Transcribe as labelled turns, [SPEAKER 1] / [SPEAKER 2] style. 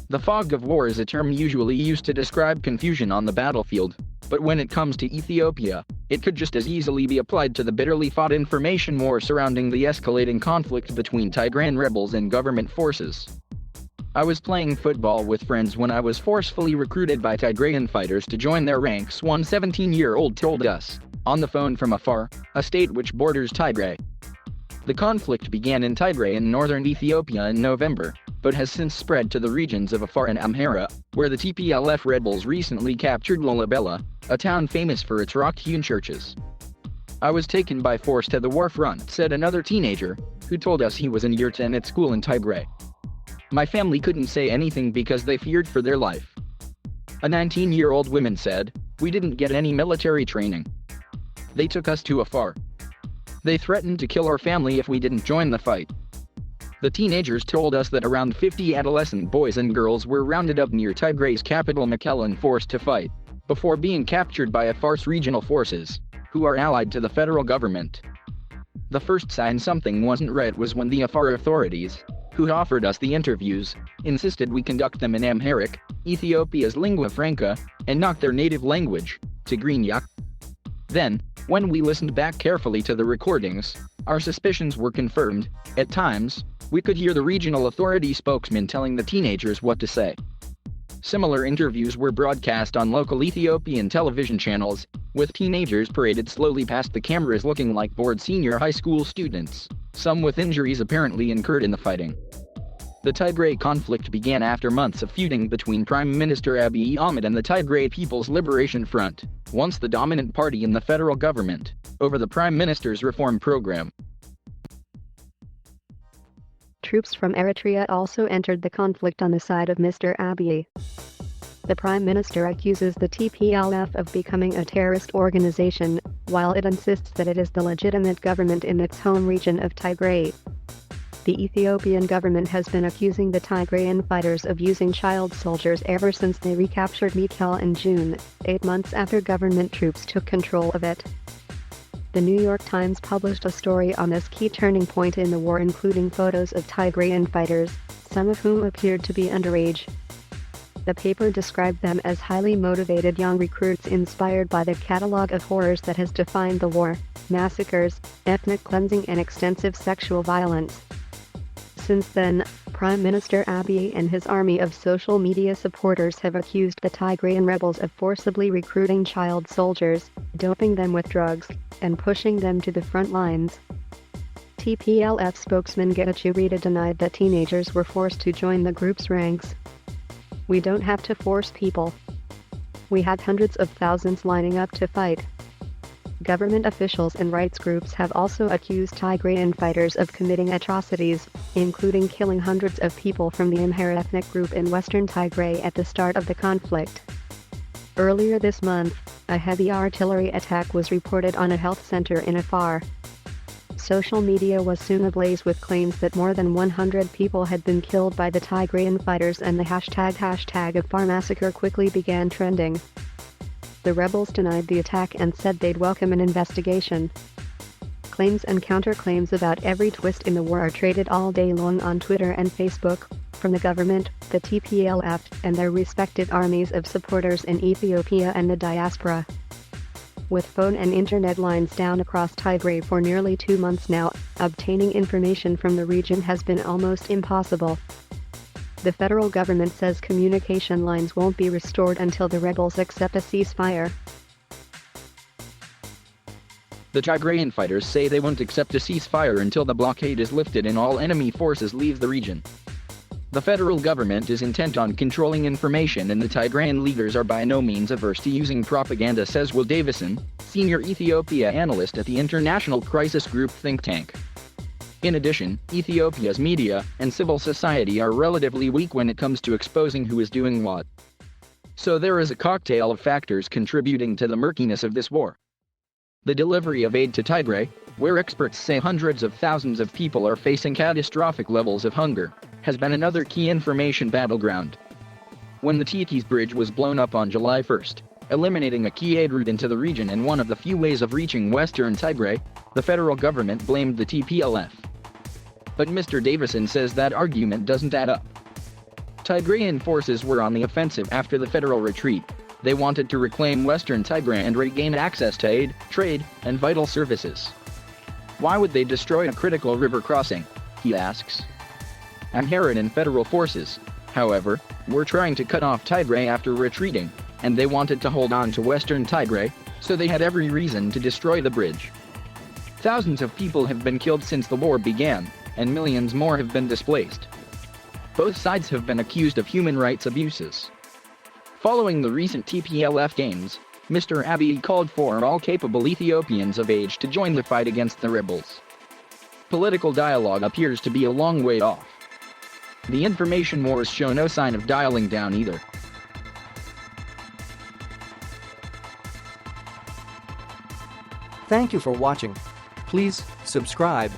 [SPEAKER 1] The fog of war is a term usually used to describe confusion on the battlefield, but when it comes to Ethiopia, it could just as easily be applied to the bitterly fought information war surrounding the escalating conflict between Tigrayan rebels and government forces. I was playing football with friends when I was forcefully recruited by Tigrayan fighters to join their ranks, one 17-year-old told us, on the phone from Afar, a state which borders Tigray. The conflict began in Tigray in northern Ethiopia in November, but has since spread to the regions of Afar and Amhara, where the TPLF rebels recently captured Lalibela, a town famous for its rock-hewn churches. I was taken by force to the war front, said another teenager, who told us he was in year 10 at school in Tigray. My family couldn't say anything because they feared for their life. A 19-year-old woman said, "We didn't get any military training. They took us to Afar. They threatened to kill our family if we didn't join the fight." The teenagers told us that around 50 adolescent boys and girls were rounded up near Tigray's capital Mekelle and forced to fight, before being captured by Afar's regional forces, who are allied to the federal government. The first sign something wasn't right was when the Afar authorities, who offered us the interviews, insisted we conduct them in Amharic, Ethiopia's lingua franca, and not their native language, Tigrinya. Then, when we listened back carefully to the recordings, our suspicions were confirmed. At times, we could hear the regional authority spokesman telling the teenagers what to say. Similar interviews were broadcast on local Ethiopian television channels, with teenagers paraded slowly past the cameras looking like bored senior high school students, some with injuries apparently incurred in the fighting. The Tigray conflict began after months of feuding between Prime Minister Abiy Ahmed and the Tigray People's Liberation Front, once the dominant party in the federal government, over the Prime Minister's reform program.
[SPEAKER 2] Troops from Eritrea also entered the conflict on the side of Mr. Abiy. The Prime Minister accuses the TPLF of becoming a terrorist organization, while it insists that it is the legitimate government in its home region of Tigray. The Ethiopian government has been accusing the Tigrayan fighters of using child soldiers ever since they recaptured Mekelle in June, 8 months after government troops took control of it. The New York Times published a story on this key turning point in the war, including photos of Tigrayan fighters, some of whom appeared to be underage. The paper described them as highly motivated young recruits inspired by the catalog of horrors that has defined the war: massacres, ethnic cleansing, and extensive sexual violence. Since then, Prime Minister Abiy and his army of social media supporters have accused the Tigrayan rebels of forcibly recruiting child soldiers, doping them with drugs, and pushing them to the front lines. TPLF spokesman Getachew Reda denied that teenagers were forced to join the group's ranks. "We don't have to force people. We had hundreds of thousands lining up to fight." Government officials and rights groups have also accused Tigrayan fighters of committing atrocities, including killing hundreds of people from the Amhara ethnic group in western Tigray at the start of the conflict. Earlier this month, a heavy artillery attack was reported on a health center in Afar. Social media was soon ablaze with claims that more than 100 people had been killed by the Tigrayan fighters, and the hashtag Afar massacre quickly began trending. The rebels denied the attack and said they'd welcome an investigation. Claims and counterclaims about every twist in the war are traded all day long on Twitter and Facebook, from the government, the TPLF, and their respective armies of supporters in Ethiopia and the diaspora. With phone and internet lines down across Tigray for nearly 2 months now, obtaining information from the region has been almost impossible. The federal government says communication lines won't be restored until the rebels accept a ceasefire.
[SPEAKER 1] The Tigrayan fighters say they won't accept a ceasefire until the blockade is lifted and all enemy forces leave the region. The federal government is intent on controlling information, and the Tigrayan leaders are by no means averse to using propaganda, says Will Davison, senior Ethiopia analyst at the International Crisis Group think tank. In addition, Ethiopia's media and civil society are relatively weak when it comes to exposing who is doing what. So there is a cocktail of factors contributing to the murkiness of this war. The delivery of aid to Tigray, where experts say hundreds of thousands of people are facing catastrophic levels of hunger, has been another key information battleground. When the Titis Bridge was blown up on July 1st, eliminating a key aid route into the region and one of the few ways of reaching western Tigray, the federal government blamed the TPLF. But Mr. Davison says that argument doesn't add up. Tigrayan forces were on the offensive after the federal retreat. They wanted to reclaim western Tigray and regain access to aid, trade, and vital services. Why would they destroy a critical river crossing? He asks. Amharian and federal forces, however, were trying to cut off Tigray after retreating, and they wanted to hold on to western Tigray, so they had every reason to destroy the bridge. Thousands of people have been killed since the war began, and millions more have been displaced. Both sides have been accused of human rights abuses. Following the recent TPLF games, Mr. Abiy called for all capable Ethiopians of age to join the fight against the rebels. Political dialogue appears to be a long way off. The information wars show no sign of dialing down either.
[SPEAKER 3] Thank you for watching. Please subscribe.